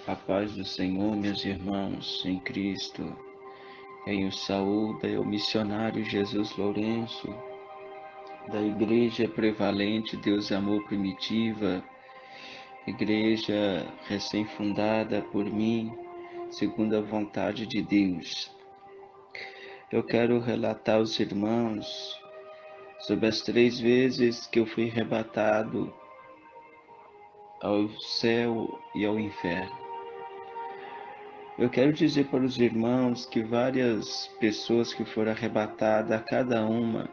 A paz do Senhor, meus irmãos em Cristo. Quem o saúda é o missionário Jesus Lourenço, da Igreja Prevalente Deus Amor Primitiva, igreja recém-fundada por mim, segundo a vontade de Deus. Eu quero relatar aos irmãos sobre as 3 vezes que eu fui arrebatado ao céu e ao inferno. Eu quero dizer para os irmãos que várias pessoas que foram arrebatadas, a cada uma,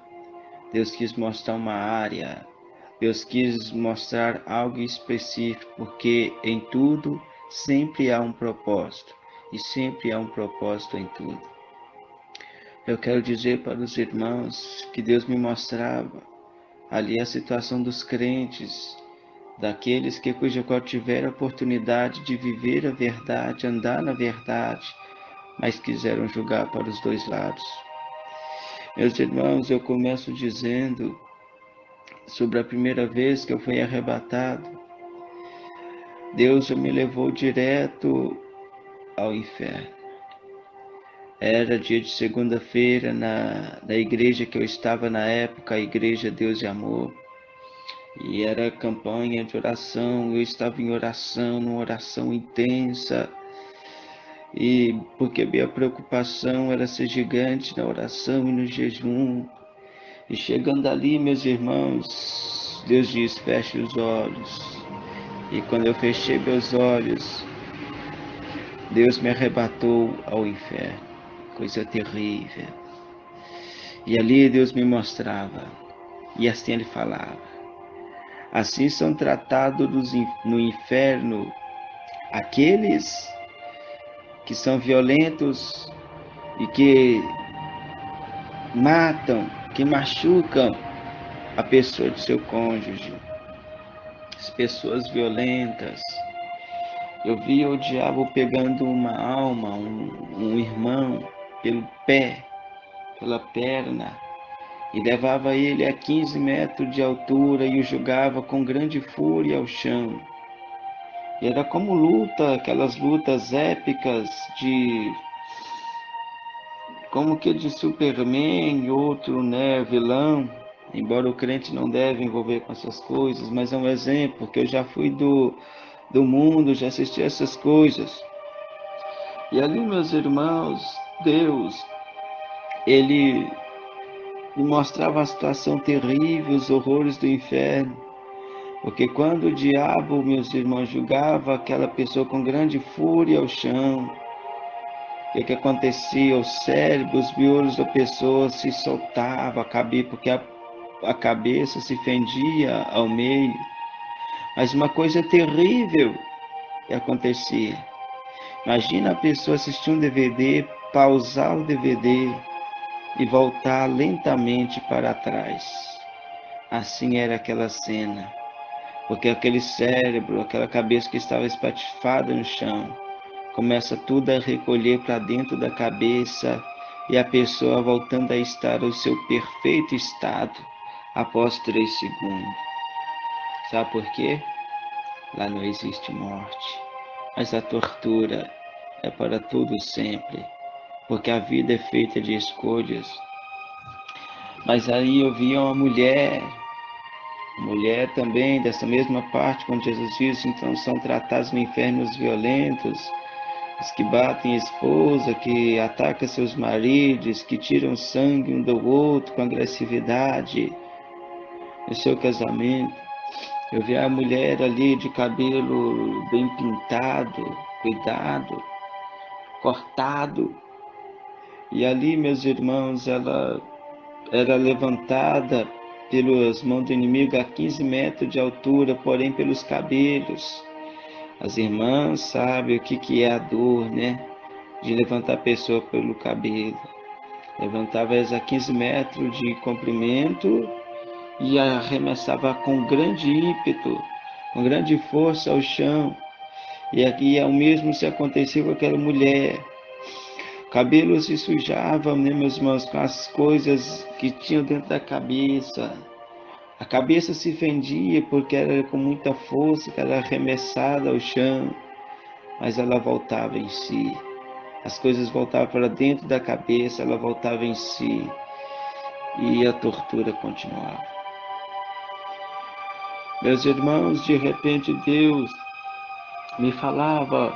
Deus quis mostrar uma área, Deus quis mostrar algo específico, porque em tudo sempre há um propósito, e sempre há um propósito em tudo. Eu quero dizer para os irmãos que Deus me mostrava ali a situação dos crentes, daqueles que cuja qual tiveram a oportunidade de viver a verdade, andar na verdade, mas quiseram julgar para os dois lados. Meus irmãos, eu começo dizendo sobre a primeira vez que eu fui arrebatado. Deus me levou direto ao inferno. Era dia de segunda-feira na igreja que eu estava na época, a Igreja Deus e Amor. E era campanha de oração, eu estava em oração, numa oração intensa, e porque minha preocupação era ser gigante na oração e no jejum. E chegando ali, meus irmãos, Deus diz, feche os olhos. E quando eu fechei meus olhos, Deus me arrebatou ao inferno, coisa terrível. E ali Deus me mostrava, e assim Ele falava. Assim são tratados no inferno aqueles que são violentos e que matam, que machucam a pessoa de seu cônjuge. As pessoas violentas. Eu via o diabo pegando uma alma, um irmão, pelo pé, pela perna, e levava ele a 15 metros de altura e o jogava com grande fúria ao chão. E era como luta, aquelas lutas épicas como que de Superman, outro, né, vilão. Embora o crente não deve envolver com essas coisas, mas é um exemplo, porque eu já fui do mundo, já assisti essas coisas. E ali, meus irmãos, Deus, Ele me mostrava a situação terrível, os horrores do inferno. Porque quando o diabo, meus irmãos, julgava aquela pessoa com grande fúria ao chão, o que acontecia? O cérebro, os miolos da pessoa se soltavam, porque a cabeça se fendia ao meio. Mas uma coisa terrível acontecia. Imagina a pessoa assistir um DVD, pausar o DVD e voltar lentamente para trás. Assim era aquela cena. Porque aquele cérebro, aquela cabeça que estava espatifada no chão, começa tudo a recolher para dentro da cabeça e a pessoa voltando a estar ao seu perfeito estado após 3 segundos. Sabe por quê? Lá não existe morte, mas a tortura é para todo sempre, porque a vida é feita de escolhas. Mas aí eu vi uma mulher também dessa mesma parte, quando Jesus diz, então são tratados no inferno os violentos, os que batem a esposa, que atacam seus maridos, que tiram sangue um do outro com agressividade no seu casamento. Eu vi a mulher ali de cabelo bem pintado, cuidado, cortado. E ali, meus irmãos, ela era levantada pelas mãos do inimigo a 15 metros de altura, porém pelos cabelos. As irmãs sabem o que é a dor, né? De levantar a pessoa pelo cabelo. Levantava elas a 15 metros de comprimento e arremessava com grande ímpeto, com grande força ao chão. E aqui o mesmo se acontecia com aquela mulher. O cabelo se sujava, né, meus irmãos, com as coisas que tinham dentro da cabeça. A cabeça se fendia porque era com muita força que era arremessada ao chão. mas ela voltava em si. As coisas voltavam para dentro da cabeça, ela voltava em si e a tortura continuava. Meus irmãos, de repente Deus me falava: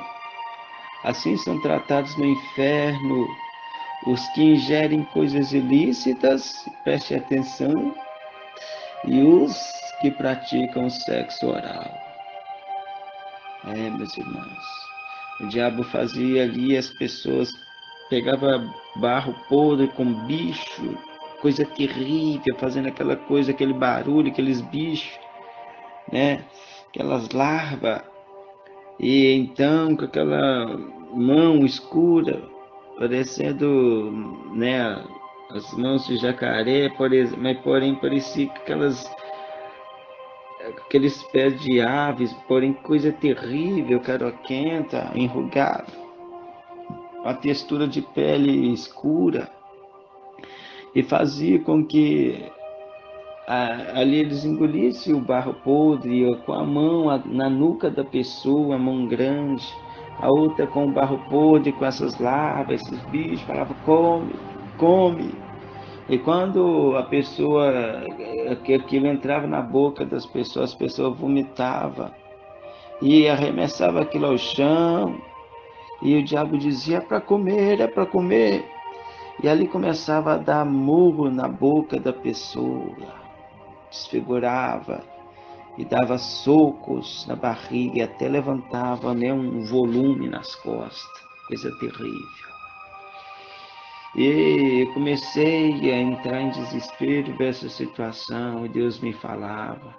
assim são tratados no inferno os que ingerem coisas ilícitas, preste atenção, e os que praticam sexo oral. Meus irmãos, o diabo fazia ali, as pessoas pegavam barro podre com bicho, coisa terrível, fazendo aquela coisa, aquele barulho, aqueles bichos, né? Aquelas larvas, e então com aquela mão escura, parecendo, né, as mãos de jacaré, mas porém parecia aqueles pés de aves, porém coisa terrível, caroquenta, enrugada, a textura de pele escura, e fazia com que ali eles engolissem o barro podre com a mão na nuca da pessoa, a mão grande, a outra com o barro podre, com essas larvas, esses bichos, falava: come, come. E quando a pessoa, aquilo entrava na boca das pessoas, as pessoas vomitavam e arremessava aquilo ao chão, e o diabo dizia: é para comer, é para comer. E ali começava a dar murro na boca da pessoa, desfigurava e dava socos na barriga e até levantava, né, um volume nas costas, coisa terrível. E comecei a entrar em desespero dessa situação, e Deus me falava: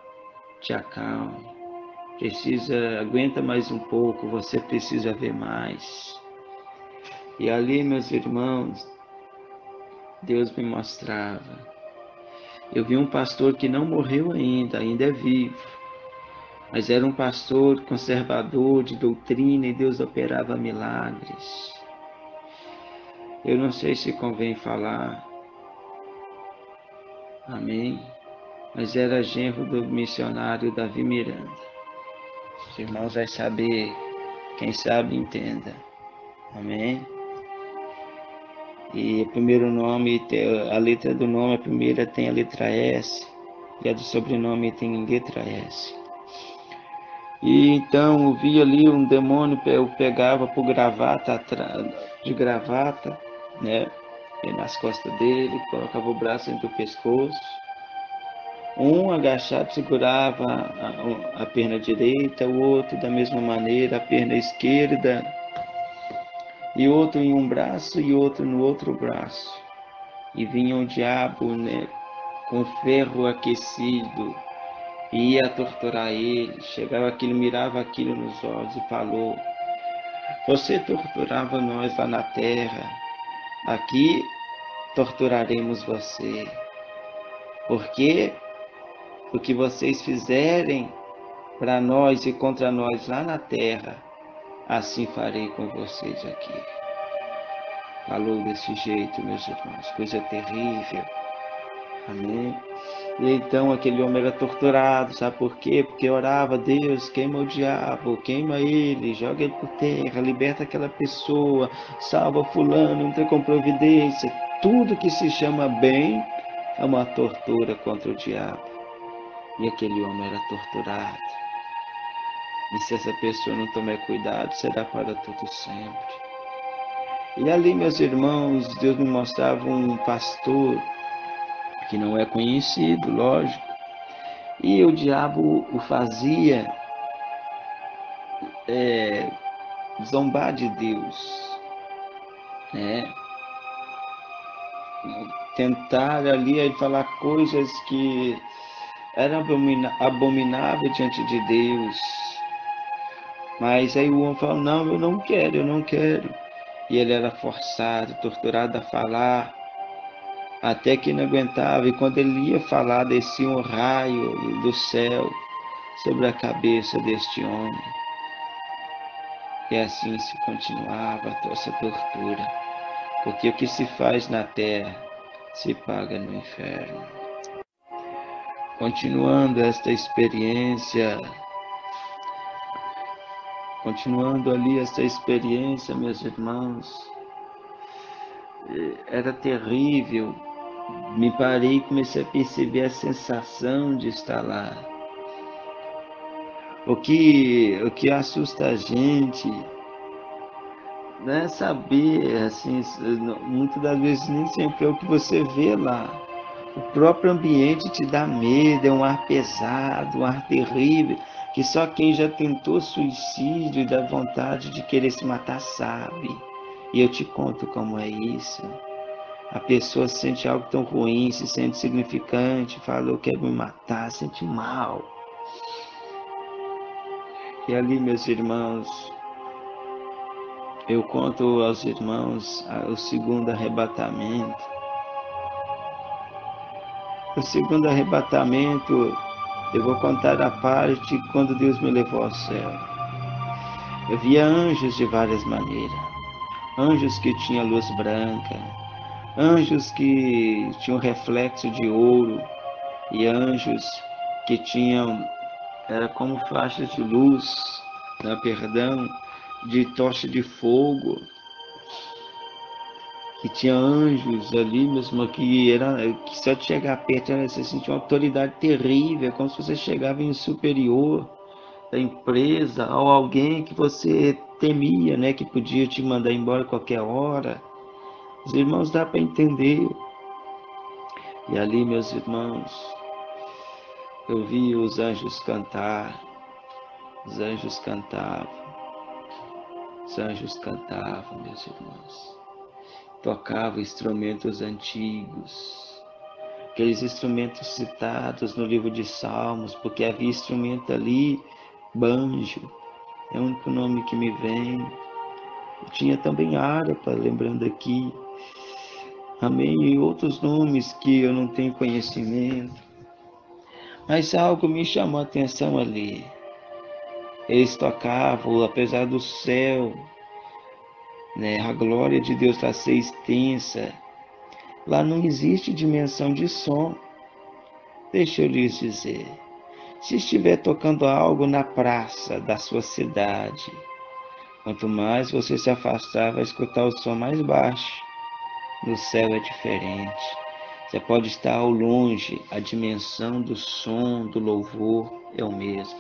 te acalme, aguenta mais um pouco, você precisa ver mais. E ali, meus irmãos, Deus me mostrava. Eu vi um pastor que não morreu ainda é vivo, mas era um pastor conservador de doutrina, e Deus operava milagres. Eu não sei se convém falar, amém? Mas era genro do missionário Davi Miranda. Os irmãos vão saber, quem sabe entenda, amém? E o primeiro nome, a letra do nome, a primeira tem a letra S, e a do sobrenome tem letra S. E então eu vi ali um demônio, eu pegava por gravata, de gravata, né, nas costas dele, colocava o braço entre o pescoço. Um agachado segurava a perna direita, o outro da mesma maneira, a perna esquerda, e outro em um braço e outro no outro braço. E vinha um diabo, né, com ferro aquecido, e ia torturar ele. Chegava aquilo, mirava aquilo nos olhos e falou: você torturava nós lá na terra, aqui torturaremos você, porque o que vocês fizerem para nós e contra nós lá na terra, assim farei com vocês aqui. Falou desse jeito, meus irmãos, coisa terrível, amém? E então aquele homem era torturado, sabe por quê? Porque orava: Deus, queima o diabo, queima ele, joga ele por terra, liberta aquela pessoa, salva fulano, entra com providência. Tudo que se chama bem é uma tortura contra o diabo. E aquele homem era torturado. E se essa pessoa não tomar cuidado, será para todo sempre. E ali, meus irmãos, Deus me mostrava um pastor que não é conhecido, lógico, e o diabo o fazia zombar de Deus, né? Tentar ali falar coisas que eram abomináveis diante de Deus. Mas aí o homem falou: não, eu não quero. E ele era forçado, torturado a falar, até que não aguentava. E quando ele ia falar, descia um raio do céu sobre a cabeça deste homem. E assim se continuava essa tortura, porque o que se faz na terra se paga no inferno. Continuando esta experiência, Continuando ali essa experiência, meus irmãos, era terrível. Me parei e comecei a perceber a sensação de estar lá. O que assusta a gente não é saber, assim, muitas das vezes nem sempre é o que você vê lá. O próprio ambiente te dá medo, é um ar pesado, um ar terrível, que só quem já tentou suicídio e dá vontade de querer se matar sabe. E eu te conto como é isso. A pessoa sente algo tão ruim, se sente insignificante, fala, eu quero me matar, sente mal. E ali, meus irmãos, eu conto aos irmãos o segundo arrebatamento. O segundo arrebatamento, eu vou contar a parte quando Deus me levou ao céu. Eu via anjos de várias maneiras. Anjos que tinham luz branca, anjos que tinham reflexo de ouro e anjos que tinham, era como faixas de luz, perdão, de tocha de fogo. Que tinha anjos ali mesmo, que só de chegar perto você sentia uma autoridade terrível, como se você chegava em um superior da empresa ou alguém que você temia, né, que podia te mandar embora a qualquer hora. Os irmãos, dá para entender. E ali, meus irmãos, eu vi os anjos cantar, os anjos cantavam, os anjos cantavam, meus irmãos. Tocavam instrumentos antigos, aqueles instrumentos citados no livro de Salmos, porque havia instrumento ali, banjo, é o único nome que me vem. Tinha também harpa, lembrando aqui, amém, e outros nomes que eu não tenho conhecimento, mas algo me chamou a atenção ali. Eles tocavam, apesar do céu, né, a glória de Deus está ser extensa, lá não existe dimensão de som. Deixa eu lhes dizer, se estiver tocando algo na praça da sua cidade, quanto mais você se afastar, vai escutar o som mais baixo. No céu é diferente. Você pode estar ao longe, a dimensão do som, do louvor é o mesmo.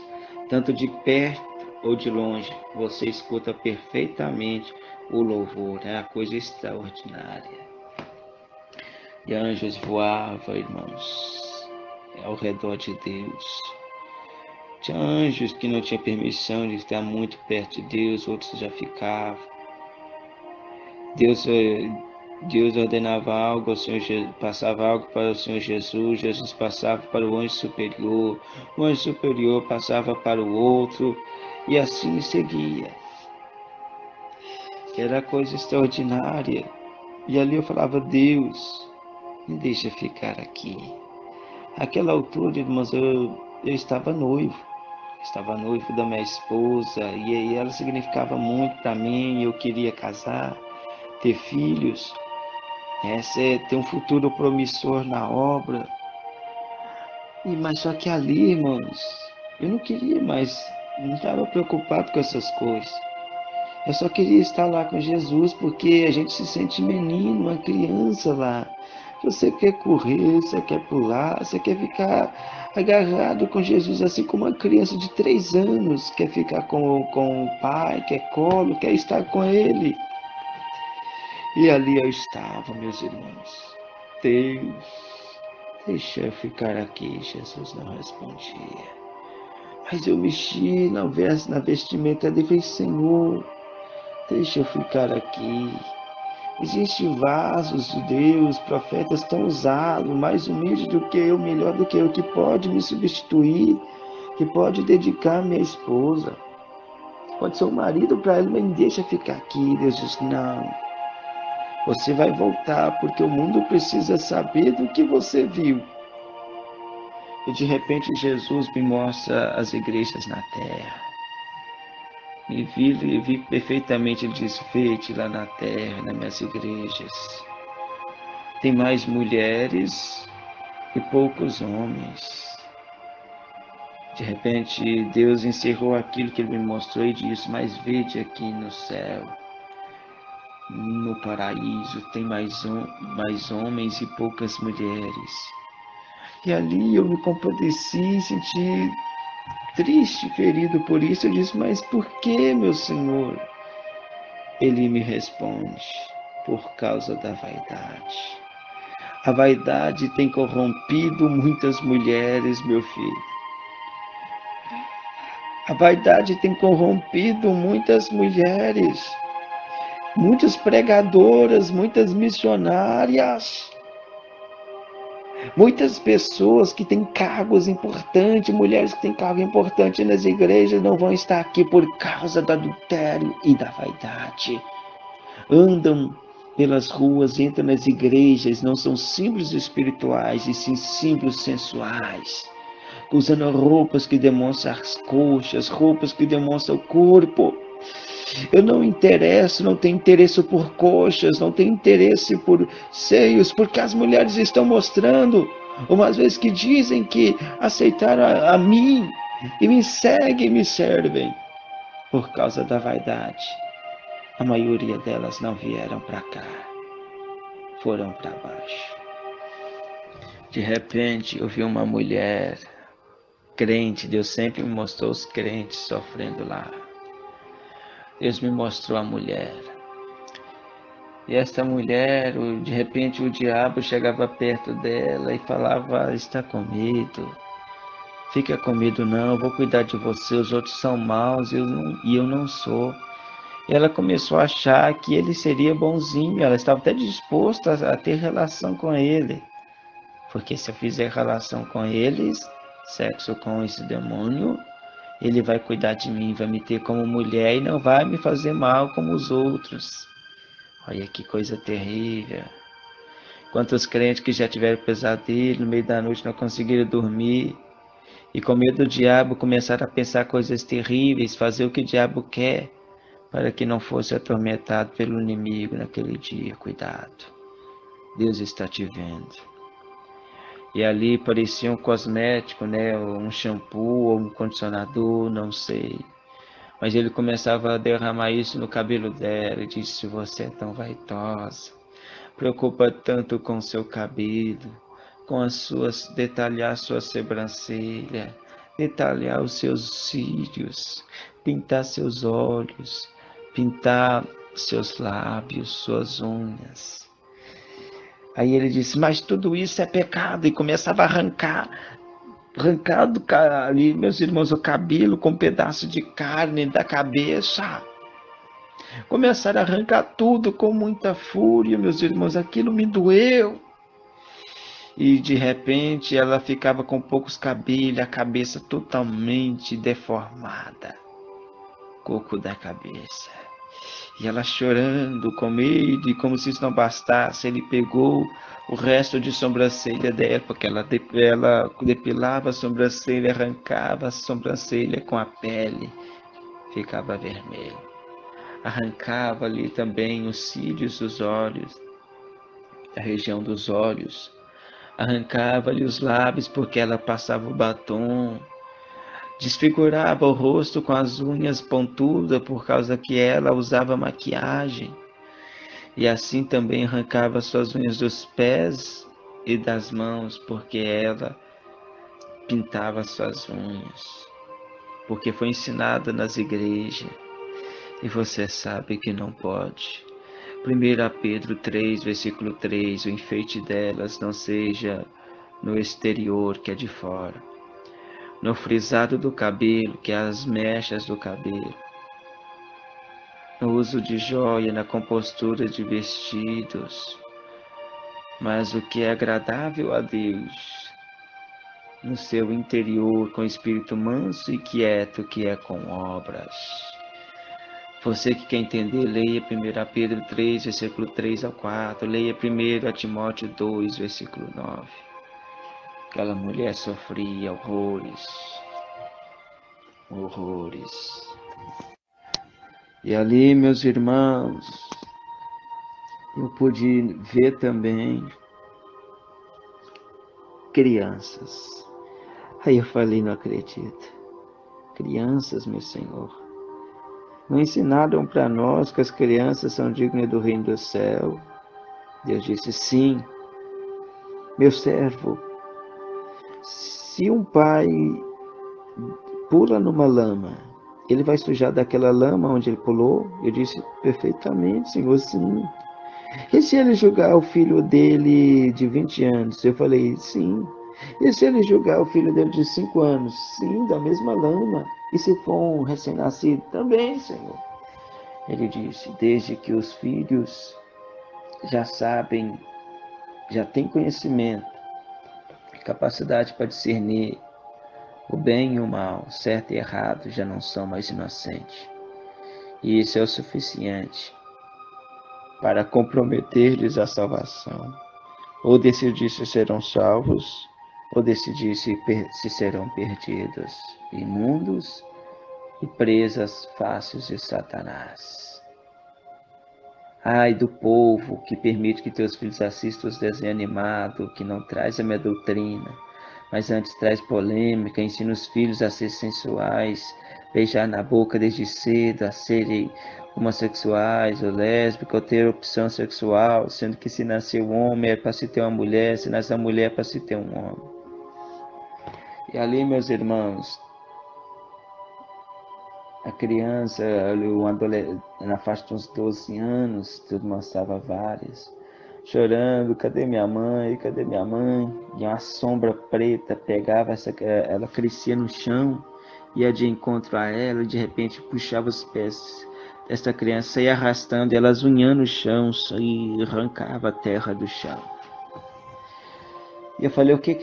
Tanto de perto ou de longe, você escuta perfeitamente o louvor. É a coisa extraordinária. E anjos voavam, irmãos, ao redor de Deus. Tinha anjos que não tinham permissão de estar muito perto de Deus, outros já ficavam. Deus ordenava algo, passava algo para o Senhor Jesus, Jesus passava para o anjo superior passava para o outro, e assim seguia. Era coisa extraordinária. E ali eu falava, Deus, me deixa ficar aqui. Àquela altura, irmãos, eu estava noivo da minha esposa, e ela significava muito para mim, eu queria casar, ter filhos, ter um futuro promissor na obra. Mas só que ali, irmãos, eu não queria mais, não estava preocupado com essas coisas. Eu só queria estar lá com Jesus, porque a gente se sente menino, uma criança lá. Você quer correr, você quer pular, você quer ficar agarrado com Jesus, assim como uma criança de 3 anos quer ficar com o pai, quer colo, quer estar com ele. E ali eu estava, meus irmãos. Deus, deixa eu ficar aqui. Jesus não respondia. Mas eu mexi na vestimenta dele, Senhor, deixa eu ficar aqui. Existem vasos de Deus, profetas tão usados, mais humildes do que eu, melhor do que eu, que pode me substituir, que pode dedicar minha esposa. Pode ser um marido para ela, mas me deixa ficar aqui. Deus diz, não. Você vai voltar, porque o mundo precisa saber do que você viu. E de repente Jesus me mostra as igrejas na terra. E vi perfeitamente o desfeite lá na terra, nas minhas igrejas. Tem mais mulheres e poucos homens. De repente, Deus encerrou aquilo que ele me mostrou e disse: mas vede aqui no céu, no paraíso, tem mais homens e poucas mulheres. E ali eu me compadeci, senti triste, ferido por isso. Eu disse: mas por que, meu Senhor? Ele me responde: por causa da vaidade. A vaidade tem corrompido muitas mulheres, meu filho. A vaidade tem corrompido muitas mulheres, muitas pregadoras, muitas missionárias, muitas pessoas que têm cargos importantes, mulheres que têm cargo importante nas igrejas não vão estar aqui por causa do adultério e da vaidade. Andam pelas ruas, entram nas igrejas, não são símbolos espirituais, e sim símbolos sensuais, usando roupas que demonstram as coxas, roupas que demonstram o corpo. Eu não tenho interesse por coxas, não tenho interesse por seios, porque as mulheres estão mostrando, umas vezes que dizem que aceitaram a mim, e me seguem e me servem, por causa da vaidade. A maioria delas não vieram para cá, foram para baixo. De repente eu vi uma mulher crente. Deus sempre me mostrou os crentes sofrendo lá. Deus me mostrou a mulher. E esta mulher, de repente o diabo chegava perto dela e falava: está com medo, fica com medo não, eu vou cuidar de você, os outros são maus e eu não sou. E ela começou a achar que ele seria bonzinho, ela estava até disposta a ter relação com ele. Porque se eu fizer relação com eles, sexo com esse demônio, ele vai cuidar de mim, vai me ter como mulher e não vai me fazer mal como os outros. Olha que coisa terrível. Quantos crentes que já tiveram pesadelo, no meio da noite não conseguiram dormir, e com medo do diabo começaram a pensar coisas terríveis, fazer o que o diabo quer, para que não fosse atormentado pelo inimigo naquele dia. Cuidado, Deus está te vendo. E ali parecia um cosmético, né? Um shampoo ou um condicionador, não sei. Mas ele começava a derramar isso no cabelo dela e disse: você é tão vaidosa, preocupa tanto com seu cabelo, com as suas, detalhar sua sobrancelha, detalhar os seus cílios, pintar seus olhos, pintar seus lábios, suas unhas. Aí ele disse: mas tudo isso é pecado, e começava a arrancar ali, meus irmãos, o cabelo com um pedaço de carne da cabeça. Começaram a arrancar tudo com muita fúria, meus irmãos, aquilo me doeu. E de repente ela ficava com poucos cabelos, a cabeça totalmente deformada, coco da cabeça. E ela chorando com medo, e como se isso não bastasse, ele pegou o resto de sobrancelha dela, porque ela depilava a sobrancelha, arrancava a sobrancelha com a pele, ficava vermelho. Arrancava ali também os cílios dos olhos, a região dos olhos. Arrancava-lhe os lábios, porque ela passava o batom. Desfigurava o rosto com as unhas pontudas, por causa que ela usava maquiagem. E assim também arrancava suas unhas dos pés e das mãos, porque ela pintava suas unhas. Porque foi ensinada nas igrejas. E você sabe que não pode. 1 Pedro 3, versículo 3, o enfeite delas não seja no exterior, que é de fora, no frisado do cabelo, que é as mechas do cabelo, no uso de joia, na compostura de vestidos, mas o que é agradável a Deus, no seu interior, com espírito manso e quieto, que é com obras. Você que quer entender, leia 1 Pedro 3, versículo 3 ao 4, leia 1 Timóteo 2, versículo 9. Aquela mulher sofria horrores, horrores. E ali, meus irmãos, eu pude ver também crianças Aí eu falei, não acredito. Crianças, meu Senhor, não ensinaram para nós que as crianças são dignas do reino do céu? Deus disse, sim, meu servo, se um pai pula numa lama, ele vai sujar daquela lama onde ele pulou? Eu disse, perfeitamente, Senhor, sim. E se ele julgar o filho dele de 20 anos? Eu falei, sim. E se ele julgar o filho dele de 5 anos? Sim, da mesma lama. E se for um recém-nascido? Também, Senhor. Ele disse, desde que os filhos já sabem, já têm conhecimento, capacidade para discernir o bem e o mal, certo e errado, já não são mais inocentes. E isso é o suficiente para comprometer-lhes a salvação. Ou decidir se serão salvos, ou decidir se serão perdidos, imundos e presas fáceis de Satanás. Ai do povo que permite que teus filhos assistam os desenhos animados, que não traz a minha doutrina, mas antes traz polêmica, ensina os filhos a ser sensuais, beijar na boca desde cedo, a serem homossexuais ou lésbicos, ou ter opção sexual, sendo que se nascer um homem é para se ter uma mulher, se nascer uma mulher é para se ter um homem. E ali, meus irmãos, a criança, na faixa de uns 12 anos, tudo mostrava várias, chorando, cadê minha mãe, cadê minha mãe? E uma sombra preta pegava, ela crescia no chão, ia de encontro a ela, de repente puxava os pés dessa criança, ia arrastando, ela zunhando o chão e arrancava a terra do chão. E eu falei, o que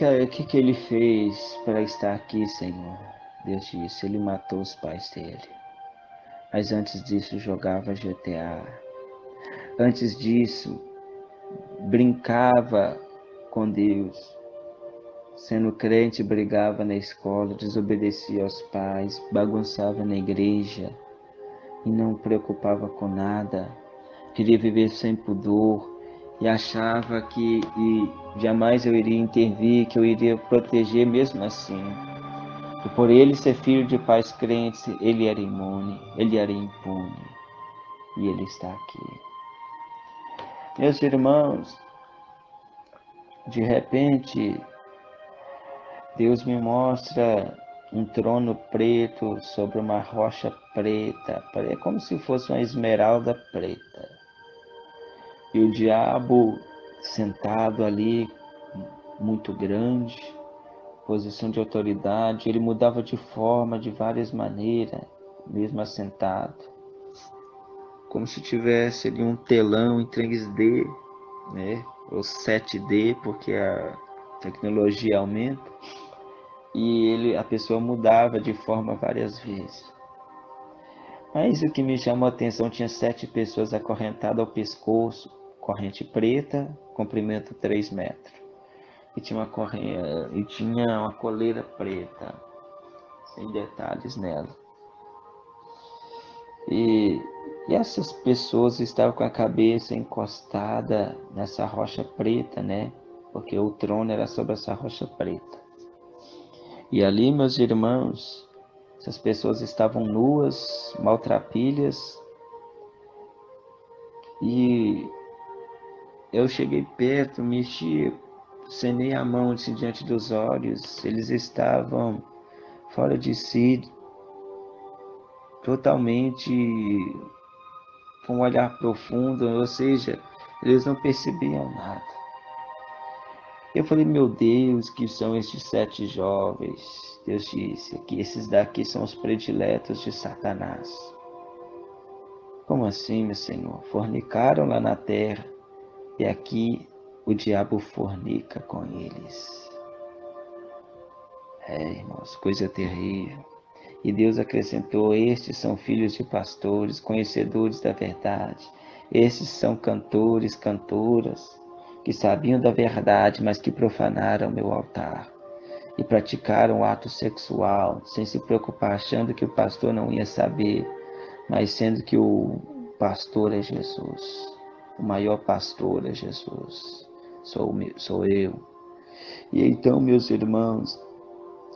ele fez para estar aqui, Senhor? Deus disse, ele matou os pais dele. Mas antes disso jogava GTA. Antes disso, brincava com Deus. Sendo crente, brigava na escola, desobedecia aos pais, bagunçava na igreja e não preocupava com nada. Queria viver sem pudor e achava que jamais eu iria intervir, que eu iria proteger mesmo assim. E por ele ser filho de pais crentes, ele era imune, ele era impune. E ele está aqui. Meus irmãos, de repente, Deus me mostra um trono preto sobre uma rocha preta. É como se fosse uma esmeralda preta. E o diabo sentado ali, muito grande, posição de autoridade. Ele mudava de forma de várias maneiras, mesmo assentado. Como se tivesse ali um telão em 3D, né? Ou 7D, porque a tecnologia aumenta. E a pessoa mudava de forma várias vezes. Mas o que me chamou a atenção, tinha 7 pessoas acorrentadas ao pescoço, corrente preta, comprimento 3 metros. E tinha uma coleira preta, sem detalhes nela. E essas pessoas estavam com a cabeça encostada nessa rocha preta, né? Porque o trono era sobre essa rocha preta. E ali, meus irmãos, essas pessoas estavam nuas, maltrapilhas. E eu cheguei perto, mexi, cenei a mão assim, diante dos olhos. Eles estavam fora de si, totalmente com um olhar profundo, ou seja, eles não percebiam nada. Eu falei, meu Deus, que são estes 7 jovens? Deus disse que esses daqui são os prediletos de Satanás. Como assim, meu Senhor? Fornicaram lá na terra e aqui o diabo fornica com eles. Irmãos, coisa terrível. E Deus acrescentou, estes são filhos de pastores, conhecedores da verdade. Estes são cantores, cantoras, que sabiam da verdade, mas que profanaram meu altar. E praticaram o ato sexual, sem se preocupar, achando que o pastor não ia saber, mas sendo que o pastor é Jesus. O maior pastor é Jesus. Sou eu. E então, meus irmãos,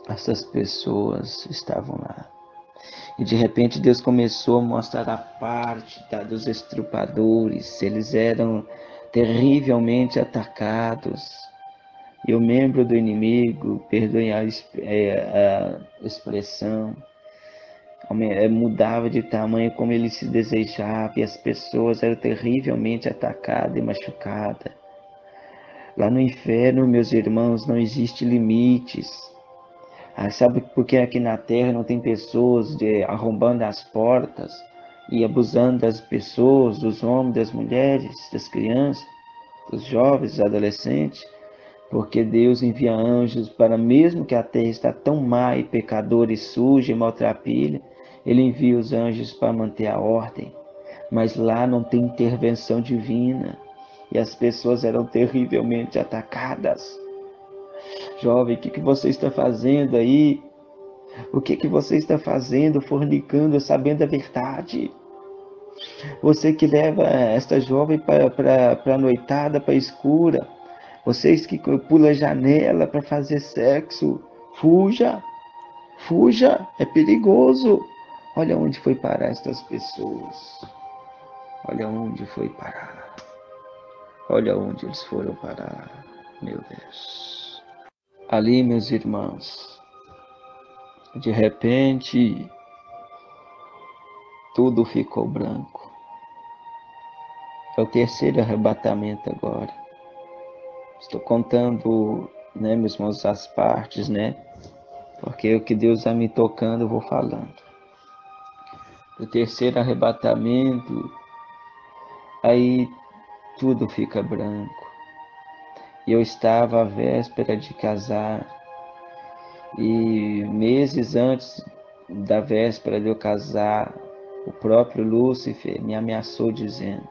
essas pessoas estavam lá. E de repente Deus começou a mostrar a parte dos estrupadores. Eles eram terrivelmente atacados. E o membro do inimigo, perdoem a expressão, mudava de tamanho como ele se desejava, e as pessoas eram terrivelmente atacadas e machucadas. Lá no inferno, meus irmãos, não existe limites. Sabe por que aqui na terra não tem pessoas arrombando as portas e abusando das pessoas, dos homens, das mulheres, das crianças, dos jovens, dos adolescentes? Porque Deus envia anjos para, mesmo que a terra está tão má e pecadora e suja e maltrapilha, Ele envia os anjos para manter a ordem. Mas lá não tem intervenção divina e as pessoas eram terrivelmente atacadas. Jovem, o que você está fazendo aí? O que você está fazendo, fornicando, sabendo a verdade? Você que leva esta jovem para a noitada, para a escura. Vocês que pulam a janela para fazer sexo. Fuja, fuja, é perigoso. Olha onde foi parar estas pessoas. Olha onde foi parar. Olha onde eles foram parar. Meu Deus. Ali, meus irmãos, de repente, tudo ficou branco. É o terceiro arrebatamento agora. Estou contando, né, meus irmãos, as partes, né? Porque o que Deus vai me tocando, eu vou falando. O terceiro arrebatamento, aí tudo fica branco. E eu estava à véspera de casar. E meses antes da véspera de eu casar, o próprio Lúcifer me ameaçou dizendo: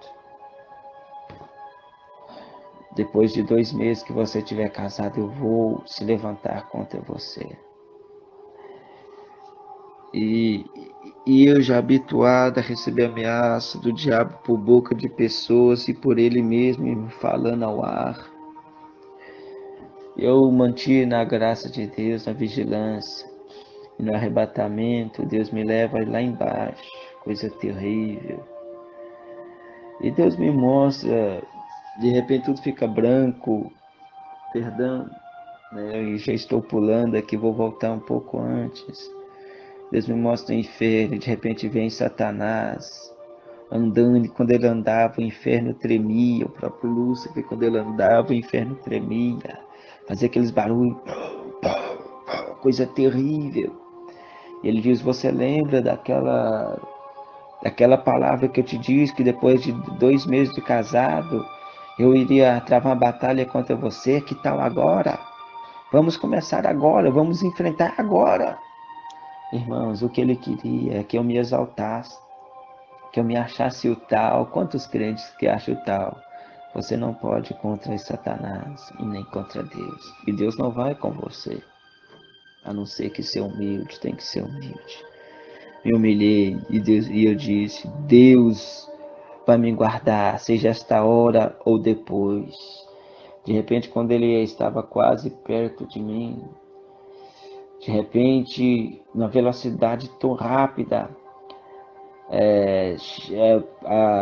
depois de 2 meses que você estiver casado, eu vou se levantar contra você. E eu já habituado a receber ameaça do diabo por boca de pessoas e por ele mesmo me falando ao ar. Eu mantive na graça de Deus, na vigilância. E no arrebatamento, Deus me leva lá embaixo, coisa terrível. E Deus me mostra, de repente tudo fica branco, perdão, né? Eu já estou pulando aqui, vou voltar um pouco antes. Deus me mostra o inferno, de repente vem Satanás andando, e quando ele andava o inferno tremia, o próprio Lúcifer, quando ele andava o inferno tremia, fazia aqueles barulhos, coisa terrível. E ele diz: você lembra daquela palavra que eu te disse, que depois de 2 meses de casado, eu iria travar uma batalha contra você? Que tal agora? Vamos começar agora, vamos enfrentar agora. Irmãos, o que ele queria é que eu me exaltasse, que eu me achasse o tal. Quantos crentes que acham o tal? Você não pode ir contra Satanás e nem contra Deus. E Deus não vai com você. A não ser que ser humilde, tem que ser humilde. Me humilhei e eu disse: Deus vai me guardar, seja esta hora ou depois. De repente, quando ele estava quase perto de mim, de repente, numa velocidade tão rápida,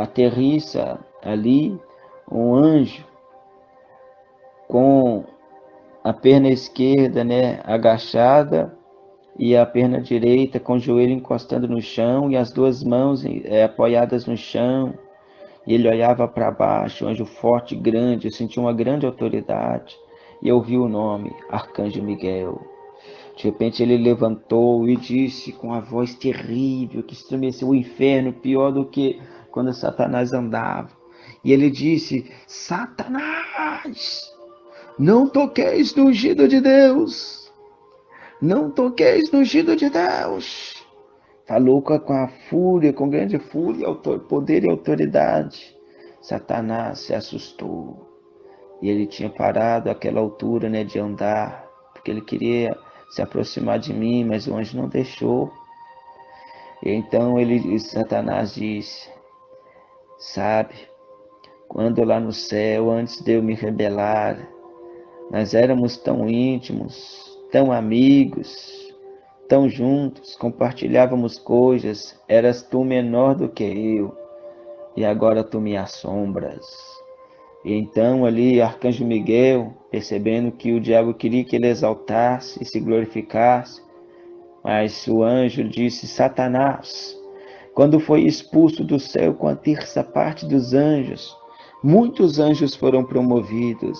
aterrissa ali um anjo com a perna esquerda, né, agachada, e a perna direita com o joelho encostando no chão e as 2 mãos apoiadas no chão. E ele olhava para baixo, um anjo forte, grande, eu senti uma grande autoridade. E eu ouvi o nome, Arcanjo Miguel. De repente ele levantou e disse com a voz terrível que estremeceu o inferno, pior do que quando Satanás andava. E ele disse: Satanás, não toqueis no ungido de Deus. Não toqueis no ungido de Deus. Falou com a fúria, com grande fúria, poder e autoridade. Satanás se assustou. E ele tinha parado àquela altura, né, de andar, porque ele queria se aproximar de mim, mas o anjo não deixou. E então Satanás disse: sabe, quando lá no céu, antes de eu me rebelar, nós éramos tão íntimos, tão amigos, tão juntos, compartilhávamos coisas, eras tu menor do que eu, e agora tu me assombras. E então ali Arcanjo Miguel, percebendo que o diabo queria que ele exaltasse e se glorificasse, mas o anjo disse: Satanás, quando foi expulso do céu com a terça parte dos anjos, muitos anjos foram promovidos.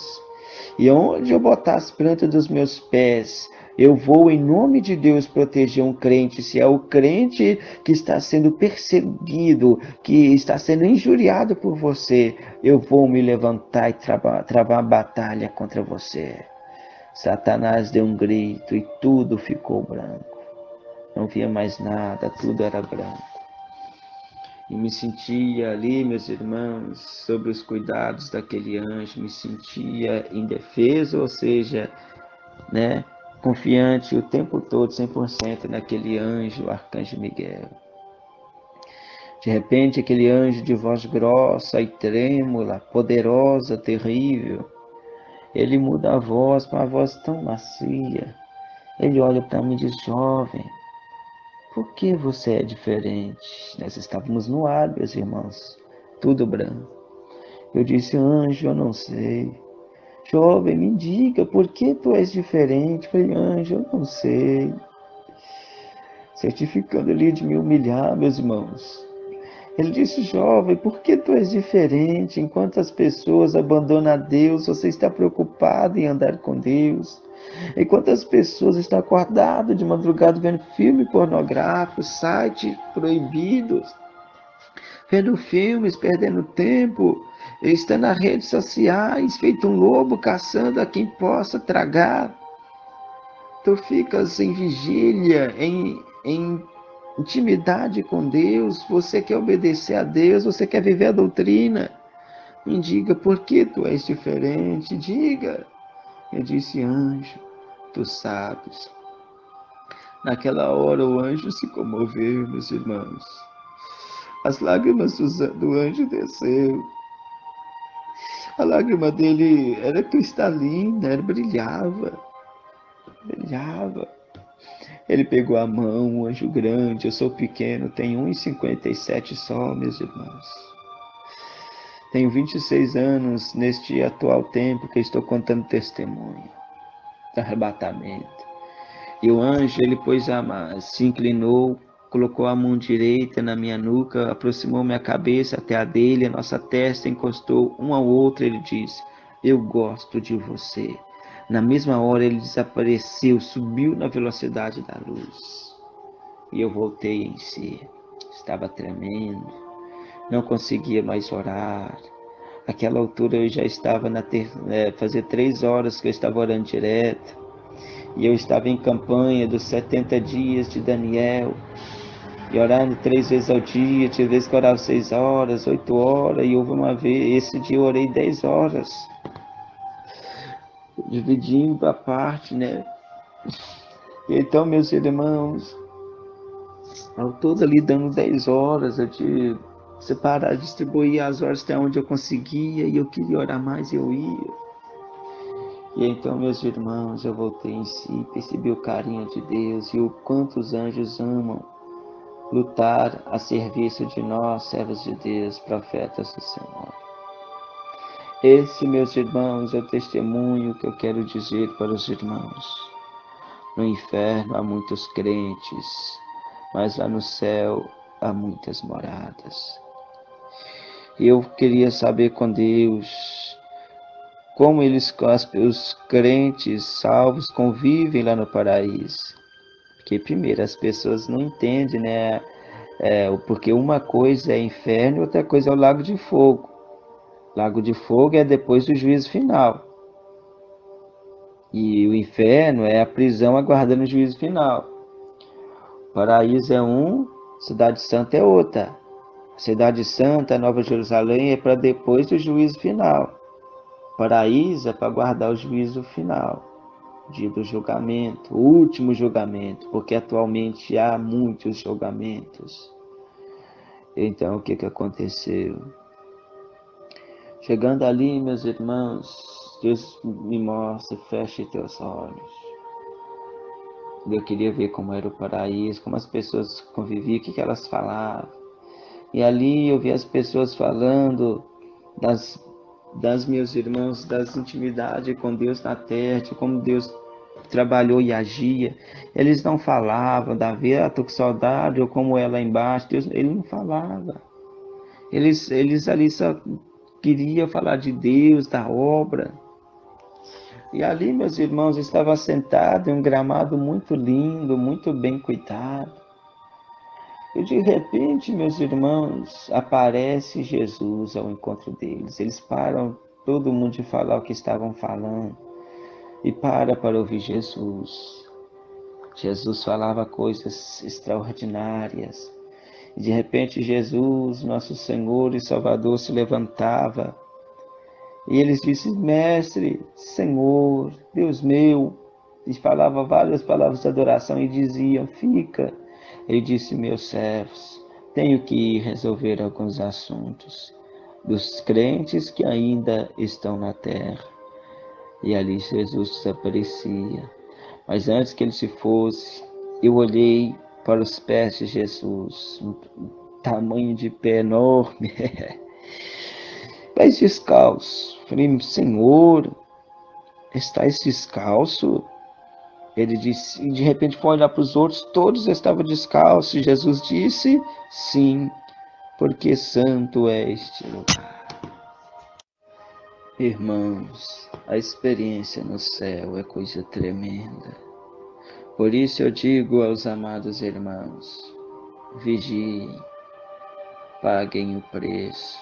E onde eu botar as plantas dos meus pés, eu vou, em nome de Deus, proteger um crente. Se é o crente que está sendo perseguido, que está sendo injuriado por você, eu vou me levantar e travar a batalha contra você. Satanás deu um grito e tudo ficou branco. Não via mais nada, tudo era branco. E me sentia ali, meus irmãos, sobre os cuidados daquele anjo, me sentia indefeso, ou seja, né, confiante o tempo todo, 100% naquele anjo, o Arcanjo Miguel. De repente, aquele anjo de voz grossa e trêmula, poderosa, terrível, ele muda a voz para uma voz tão macia. Ele olha para mim e diz: jovem, por que você é diferente? Nós estávamos no ar, meus irmãos, tudo branco. Eu disse: anjo, eu não sei. Jovem, me diga, por que tu és diferente? Eu falei: anjo, eu não sei. Certificando ali de me humilhar, meus irmãos. Ele disse: jovem, por que tu és diferente? Enquanto as pessoas abandonam a Deus, você está preocupado em andar com Deus. Enquanto as pessoas estão acordadas de madrugada vendo filme pornográfico, sites proibidos, vendo filmes, perdendo tempo, estando nas redes sociais, feito um lobo caçando a quem possa tragar. Tu ficas em vigília, em intimidade com Deus, você quer obedecer a Deus, você quer viver a doutrina. Me diga, por que tu és diferente? Diga. Eu disse: anjo, tu sabes. Naquela hora o anjo se comoveu, meus irmãos. As lágrimas do anjo desceu. A lágrima dele era cristalina, brilhava, brilhava. Ele pegou a mão, um anjo grande, eu sou pequeno, tenho 1,57 só, meus irmãos. Tenho 26 anos neste atual tempo que estou contando testemunho do arrebatamento. E o anjo, ele se inclinou, colocou a mão direita na minha nuca, aproximou minha cabeça até a dele, a nossa testa encostou um ao outro, ele disse: eu gosto de você. Na mesma hora ele desapareceu, subiu na velocidade da luz. E eu voltei em si. Estava tremendo, não conseguia mais orar. Aquela altura eu já estava fazia 3 horas que eu estava orando direto. E eu estava em campanha dos 70 dias de Daniel, e orando 3 vezes ao dia. Tinha vezes que eu orava 6 horas, 8 horas, e houve uma vez, esse dia eu orei 10 horas, dividindo a parte, né? Então, meus irmãos, ao todo ali dando 10 horas, eu tive separar, distribuir as horas até onde eu conseguia, e eu queria orar mais, eu ia. E então, meus irmãos, eu voltei em si, percebi o carinho de Deus e o quanto os anjos amam lutar a serviço de nós, servos de Deus, profetas do Senhor. Esse, meus irmãos, é o testemunho que eu quero dizer para os irmãos. No inferno há muitos crentes, mas lá no céu há muitas moradas. Eu queria saber com Deus como os crentes salvos convivem lá no paraíso. Porque primeiro as pessoas não entendem, né? Porque uma coisa é inferno e outra coisa é o lago de fogo. Lago de fogo é depois do juízo final. E o inferno é a prisão aguardando o juízo final. O paraíso é um, Cidade Santa é outra. A Cidade Santa, a Nova Jerusalém, é para depois do juízo final. O paraíso é para aguardar o juízo final, dia do julgamento, o último julgamento, porque atualmente há muitos julgamentos. Então, o que aconteceu? Chegando ali, meus irmãos, Deus me mostra: feche teus olhos. Eu queria ver como era o paraíso, como as pessoas conviviam, o que que elas falavam. E ali eu vi as pessoas falando das, das meus irmãos, das intimidades com Deus na terra, de como Deus trabalhou e agia. Eles não falavam da vida, tô com saudade, ou como é lá embaixo. Deus, ele não falava. Eles ali só queriam falar de Deus, da obra. E ali, meus irmãos, estava sentado em um gramado muito lindo, muito bem cuidado. E de repente, meus irmãos, aparece Jesus ao encontro deles. Eles param, todo mundo de falar o que estavam falando, e para ouvir Jesus. Jesus falava coisas extraordinárias. E de repente Jesus, nosso Senhor e Salvador, se levantava. E eles disseram, Mestre, Senhor, Deus meu. E falava várias palavras de adoração e diziam, fica. Ele disse, meus servos, tenho que ir resolver alguns assuntos dos crentes que ainda estão na terra. E ali Jesus desaparecia. Mas antes que ele se fosse, eu olhei para os pés de Jesus, um tamanho de pé enorme, pés descalços. Falei, Senhor, estás descalço? Ele disse, e de repente foi olhar para os outros, todos estavam descalços. E Jesus disse, sim, porque santo é este lugar. Irmãos, a experiência no céu é coisa tremenda. Por isso eu digo aos amados irmãos, vigiem, paguem o preço,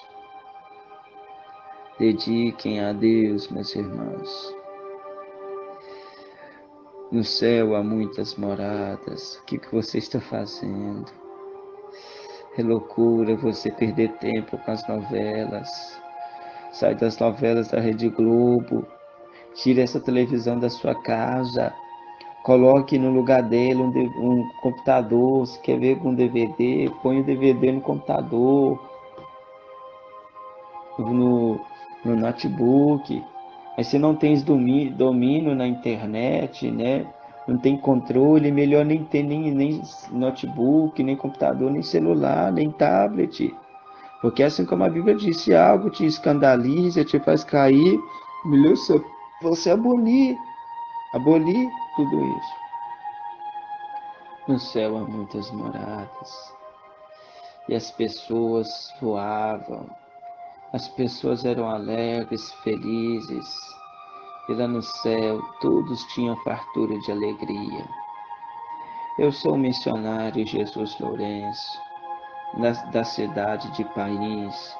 dediquem a Deus, meus irmãos. No céu há muitas moradas, o que você está fazendo? É loucura você perder tempo com as novelas, sai das novelas da Rede Globo, tire essa televisão da sua casa, coloque no lugar dele um computador, se quer ver com DVD, põe o DVD no computador, no notebook. Mas se não tem domínio na internet, né? Não tem controle, melhor nem ter nem notebook, nem computador, nem celular, nem tablet. Porque assim como a Bíblia disse, algo te escandaliza, te faz cair, melhor você abolir tudo isso. No céu há muitas moradas, e as pessoas voavam, as pessoas eram alegres, felizes, e lá no céu todos tinham fartura de alegria. Eu sou o missionário Jesus Lourenço, da cidade de País,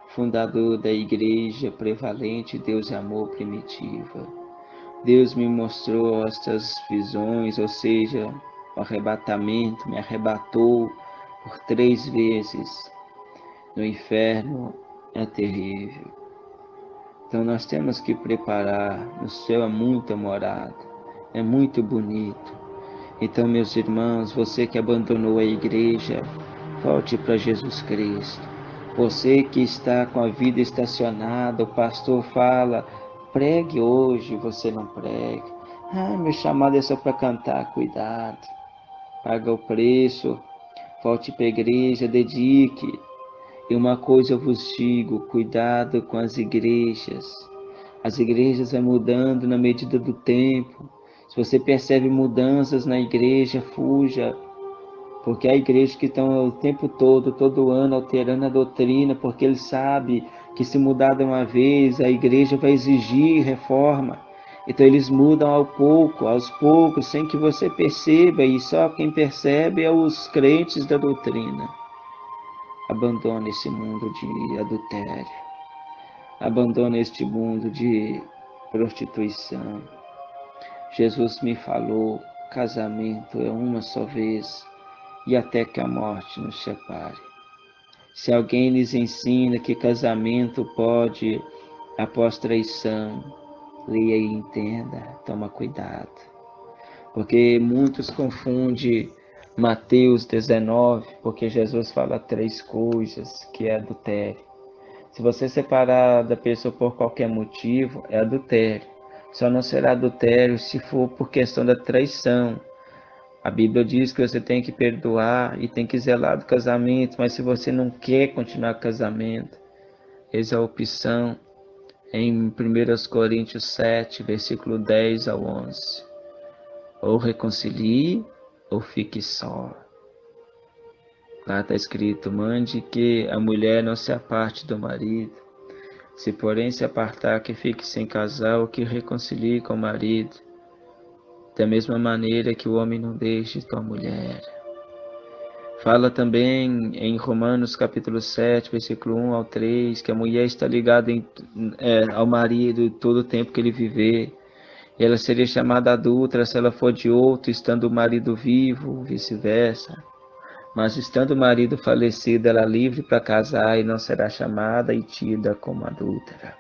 fundador da Igreja Prevalente Deus e Amor Primitiva. Deus me mostrou estas visões, ou seja, o arrebatamento, me arrebatou por 3 vezes. No inferno é terrível. Então nós temos que preparar, no céu é muita morada, é muito bonito. Então, meus irmãos, você que abandonou a igreja, volte para Jesus Cristo. Você que está com a vida estacionada, o pastor fala, pregue hoje, você não prega. Ah, meu chamado é só para cantar, cuidado. Paga o preço, volte para a igreja, dedique. E uma coisa eu vos digo, cuidado com as igrejas. As igrejas vão mudando na medida do tempo. Se você percebe mudanças na igreja, fuja. Porque há igrejas que estão o tempo todo ano, alterando a doutrina, porque eles sabem que se mudar de uma vez, a igreja vai exigir reforma. Então eles mudam aos poucos, sem que você perceba, e só quem percebe é os crentes da doutrina. Abandone esse mundo de adultério. Abandone este mundo de prostituição. Jesus me falou, casamento é uma só vez e até que a morte nos separe. Se alguém lhes ensina que casamento pode após traição, leia e entenda, toma cuidado. Porque muitos confundem Mateus 19, porque Jesus fala 3 coisas, que é adultério. Se você separar da pessoa por qualquer motivo, é adultério. Só não será adultério se for por questão da traição. A Bíblia diz que você tem que perdoar e tem que zelar do casamento, mas se você não quer continuar com o casamento, eis a opção em 1 Coríntios 7, versículo 10 ao 11. Ou reconcilie ou fique só. Lá está escrito: mande que a mulher não se aparte do marido. Se porém se apartar, que fique sem casal, ou que reconcilie com o marido. Da mesma maneira que o homem não deixe sua mulher. Fala também em Romanos capítulo 7, versículo 1 ao 3, que a mulher está ligada ao marido todo o tempo que ele viver. E ela seria chamada adúltera se ela for de outro, estando o marido vivo, vice-versa. Mas estando o marido falecido, ela é livre para casar e não será chamada e tida como adúltera.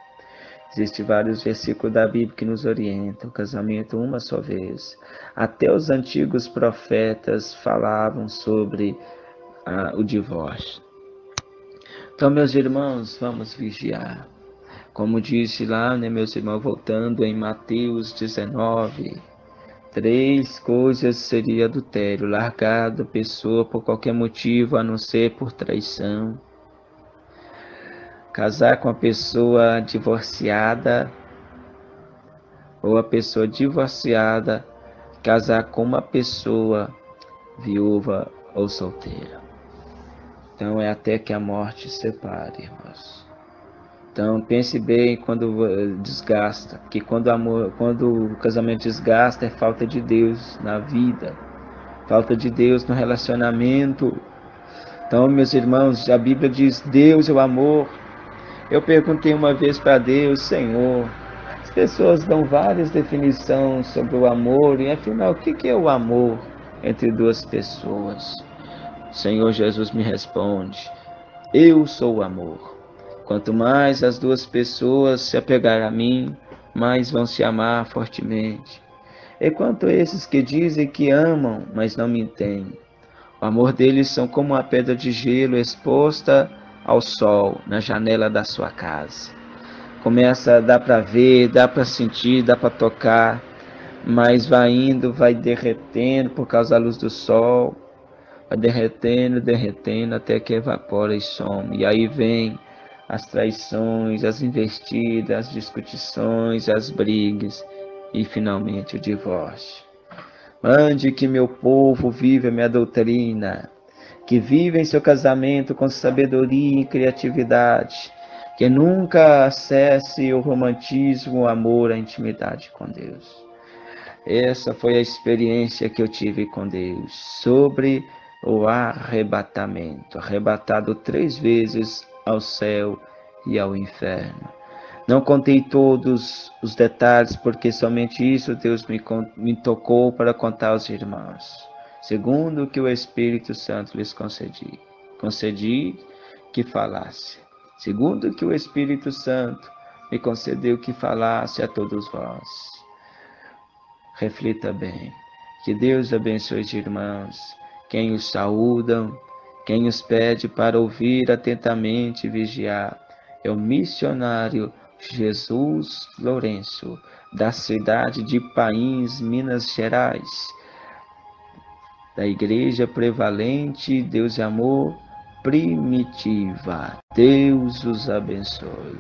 Existem vários versículos da Bíblia que nos orientam: o casamento uma só vez. Até os antigos profetas falavam sobre o divórcio. Então, meus irmãos, vamos vigiar. Como disse lá, meus irmãos, voltando em Mateus 19, 3 coisas seria adultério: largar da pessoa por qualquer motivo, a não ser por traição. Casar com a pessoa divorciada, ou a pessoa divorciada casar com uma pessoa viúva ou solteira. Então é até que a morte separe, irmãos. Então pense bem quando desgasta, porque quando o casamento desgasta é falta de Deus na vida, falta de Deus no relacionamento. Então, meus irmãos, a Bíblia diz: Deus é o amor. Eu perguntei uma vez para Deus: Senhor, as pessoas dão várias definições sobre o amor, e afinal, o que é o amor entre duas pessoas? O Senhor Jesus me responde: eu sou o amor. Quanto mais as duas pessoas se apegarem a mim, mais vão se amar fortemente. E quanto a esses que dizem que amam, mas não me entendem, o amor deles são como uma pedra de gelo exposta ao sol na janela da sua casa. Dá para ver, dá para sentir, dá para tocar, mas vai indo, vai derretendo por causa da luz do sol, vai derretendo, derretendo, até que evapora e some. E aí vem as traições, as investidas, as discussões, as brigas e finalmente o divórcio. Mande que meu povo viva a minha doutrina, que viva em seu casamento com sabedoria e criatividade, que nunca acesse o romantismo, o amor, a intimidade com Deus. Essa foi a experiência que eu tive com Deus sobre o arrebatamento, arrebatado 3 vezes ao céu e ao inferno. Não contei todos os detalhes, porque somente isso Deus me tocou para contar aos irmãos, segundo o que o Espírito Santo lhes concedi. Concedi que falasse, segundo o que o Espírito Santo me concedeu que falasse a todos vós. Reflita bem. Que Deus abençoe os irmãos, quem os saúdam, quem os pede para ouvir atentamente e vigiar. É o missionário Jesus Lourenço, da cidade de Pains, Minas Gerais, da Igreja Prevalente Deus e Amor Primitiva. Deus os abençoe.